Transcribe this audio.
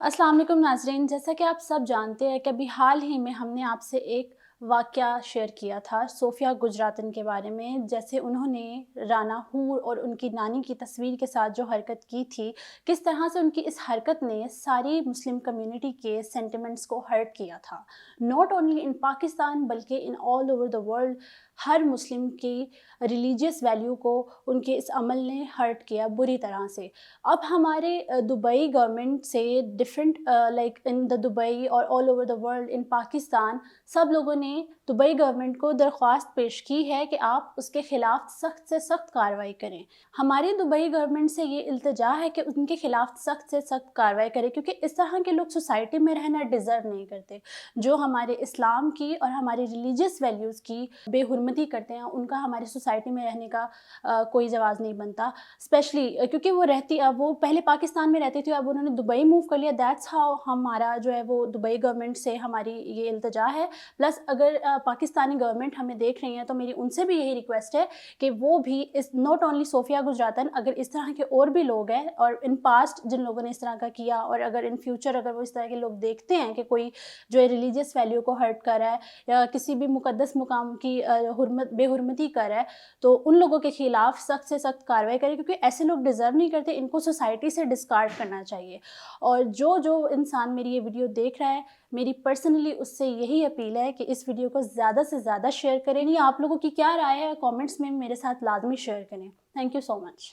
अस्सलाम वालेकुम नाज़रीन, जैसा कि आप सब जानते हैं कि अभी हाल ही में हमने आपसे एक वाक़या शेयर किया था सोफ़िया गुजरातन के बारे में। जैसे उन्होंने राना हूर और उनकी नानी की तस्वीर के साथ जो हरकत की थी, किस तरह से उनकी इस हरकत ने सारी मुस्लिम कम्युनिटी के सेंटिमेंट्स को हर्ट किया था। नॉट ओनली इन पाकिस्तान बल्कि in all over the world हर मुस्लिम की रिलीजियस वैल्यू को उनके इस अमल ने हर्ट किया बुरी तरह से। अब हमारे दुबई गवर्नमेंट से different like in the Dubai और all over the world in Pakistan सब लोगों ने दुबई गवर्नमेंट को दरख्वास्त पेश की है कि आप उसके ख़िलाफ़ सख्त से सख्त कार्रवाई करें। हमारी दुबई गवर्नमेंट से ये इल्तिजा है कि उनके ख़िलाफ़ सख्त से सख्त कार्रवाई करें, क्योंकि इस तरह के लोग सोसाइटी में रहना डिज़र्व नहीं करते। जो हमारे इस्लाम की और हमारी रिलीजियस वैल्यूज़ की बेहुरमती करते हैं, उनका हमारी सोसाइटी में रहने का कोई जवाज़ नहीं बनता। स्पेशली क्योंकि वो वो पहले पाकिस्तान में रहती थी, अब उन्होंने दुबई मूव कर लिया। दैट्स हाउ हमारा जो है वो दुबई गवर्नमेंट से हमारी ये इल्तिजा है। प्लस अगर पाकिस्तानी गवर्नमेंट हमें देख रही है तो मेरी उनसे भी यही रिक्वेस्ट है कि वो भी इस नॉट ओनली सोफ़िया गुजरातन, अगर इस तरह के और भी लोग हैं और इन पास्ट जिन लोगों ने इस तरह का किया, और अगर इन फ्यूचर अगर वो इस तरह के लोग देखते हैं कि कोई जो है रिलीजियस वैल्यू को हर्ट कर रहा है या किसी भी मुक़द्दस मुकाम की बेहुरमती कर रहा है, तो उन लोगों के ख़िलाफ़ सख्त से सख्त कार्रवाई करें, क्योंकि ऐसे लोग डिज़र्व नहीं करते। इनको सोसाइटी से डिस्कार्ड करना चाहिए। और जो इंसान मेरी ये वीडियो देख रहा है, मेरी पर्सनली उससे यही अपील है कि इस वीडियो को ज़्यादा से ज़्यादा शेयर करें। नहीं, आप लोगों की क्या राय है कमेंट्स में मेरे साथ लाजमी शेयर करें। Thank you so much.